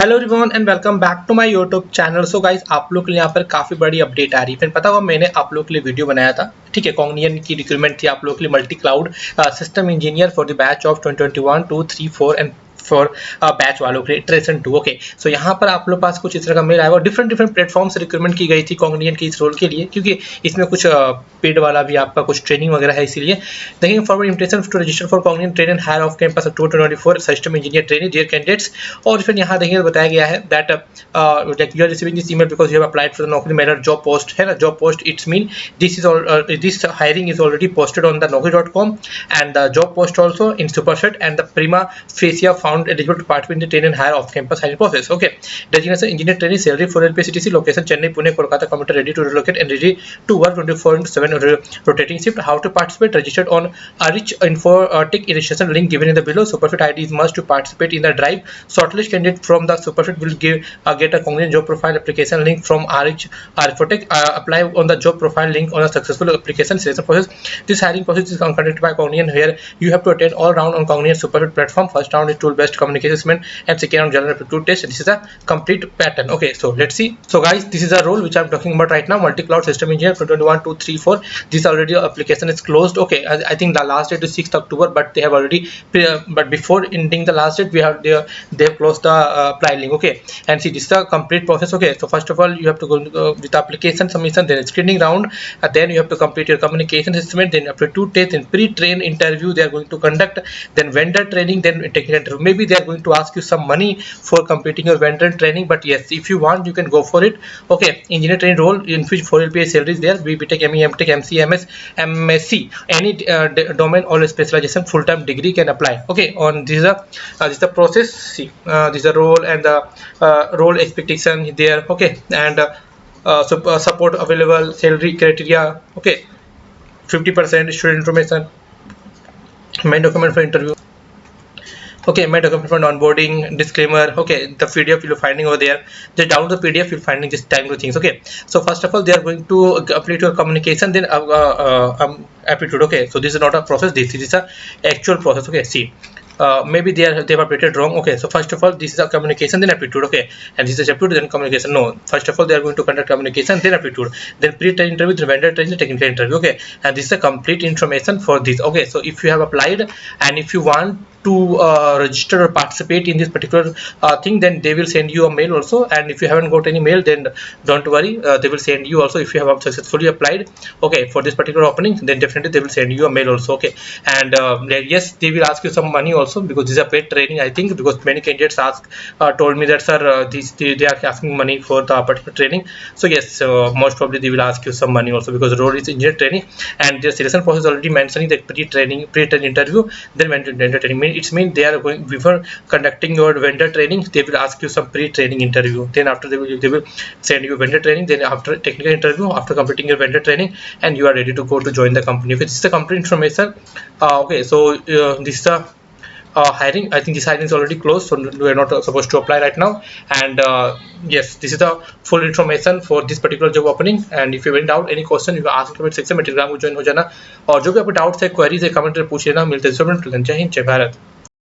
Hello everyone and welcome back to my YouTube channel. So guys, आप लोग के लिए यहाँ पर काफ़ी बड़ी अपडेट आ रही है। फिर पता हुआ मैंने आप लोग के लिए वीडियो बनाया था, ठीक है। कॉग्निजेंट की रिक्रूटमेंट थी आप लोग के लिए, multi cloud system engineer for the batch of 2021 2 3 4 and for batch वालों के लिए ट्रेसन 2। ओके, सो यहाँ पर आप लोग पास कुछ इस तरह का मेल आया और डिफरेंट प्लेटफॉर्म से रिक्रूटमेंट की गई थी कॉग्निजेंट के इस रोल के लिए, क्योंकि इसमें कुछ पेड वाला भी आपका कुछ ट्रेनिंग वगैरह है। इसीलिए देखिए, forward invitation to register for Cognizant train and hire off campus October 2024 system engineer training dear candidates. और फिर यहाँ देखिए बताया गया है that you are receiving this email because you have applied for the नौकरी मेरा जॉब पोस्ट है ना, job post it's mean this hiring is already posted on the naukri.com and the job post also in superset and the prima facie found eligible to participate in the train and hire off campus hiring process. Okay, designation engineer trainee, salary for LPCTC, location Chennai, Pune, Kolkata, commuter, ready to relocate and ready to work 24/7 rotating shift. How to participate? Registered on a rich info tech registration link given in the below. Superfit ID is must to participate in the drive. Shortlist candidate from the Superfit will get a Cognizant job profile application link from RH Infotech. Apply on the job profile link on a successful application selection process. This hiring process is conducted by Cognizant, where you have to attend all round on Cognizant Superfit platform. First round is tool based communication assessment and second round general aptitude test. This is a complete pattern. Okay, so let's see. So guys, this is a role which I'm talking about right now, multi cloud system engineer 2021 2 3 4. This already application is closed. Okay, I think the last date is 6th October, but they have already but before ending the last date, they have closed the apply link. Okay, and see, this is a complete process. Okay, so first of all you have to go with the application submission, then screening round, then you have to complete your communication assessment, then aptitude test, then pre-train interview they are going to conduct, then vendor training, then technical interview. Maybe they are going to ask you some money for completing your vendor training, but yes, if you want you can go for it. Okay, engineer training role in which 4 LPA salary is there, BTech, ME, MTech, MC, MS, MSc, any domain or specialization, full-time degree can apply. Okay, on this is the process. See, this is the role and the role expectation there. Okay, and support available, salary criteria. Okay, 50% student information, main document for interview. Okay, main document for onboarding, disclaimer. Okay, the PDF you're finding over there. Just download the PDF, you're finding this time things. Okay, so first of all they are going to update your communication, then aptitude. Okay, so this is not a process, this is a actual process. Okay, see, maybe they have updated wrong. Okay, so first of all this is a communication, then aptitude. Okay, and this is aptitude, then communication. No, first of all they are going to conduct communication, then aptitude, then pre-train interview, then vendor training, technical interview. Okay, and this is a complete information for this. Okay, so if you have applied and if you want to register or participate in this particular thing, then they will send you a mail also. And if you haven't got any mail, then don't worry, they will send you also. If you have successfully applied, okay, for this particular opening, then definitely they will send you a mail also. Okay, and yes, they will ask you some money also, because this is a paid training, I think, because many candidates told me that sir, they are asking money for the particular training. So yes, most probably they will ask you some money also, because the role is engineer training and their selection process already mentioning that pre-train interview, then vendor training. It's mean they are going, before conducting your vendor training, they will ask you some pre-training interview, then after they will send you vendor training, then after technical interview, after completing your vendor training, and you are ready to go to join the company. Okay, this is the complete information. Okay, so this is the hiring. I think this hiring is already closed, so we are not supposed to apply right now. And yes, this is the full information for this particular job opening. And if you have any doubt, any question, you ask comment section में Telegram को join हो जाना, और जो भी आपके doubts है, queries है, कमेंट में पूछ लेना। मिलते हैं जय हिंद, जय भारत।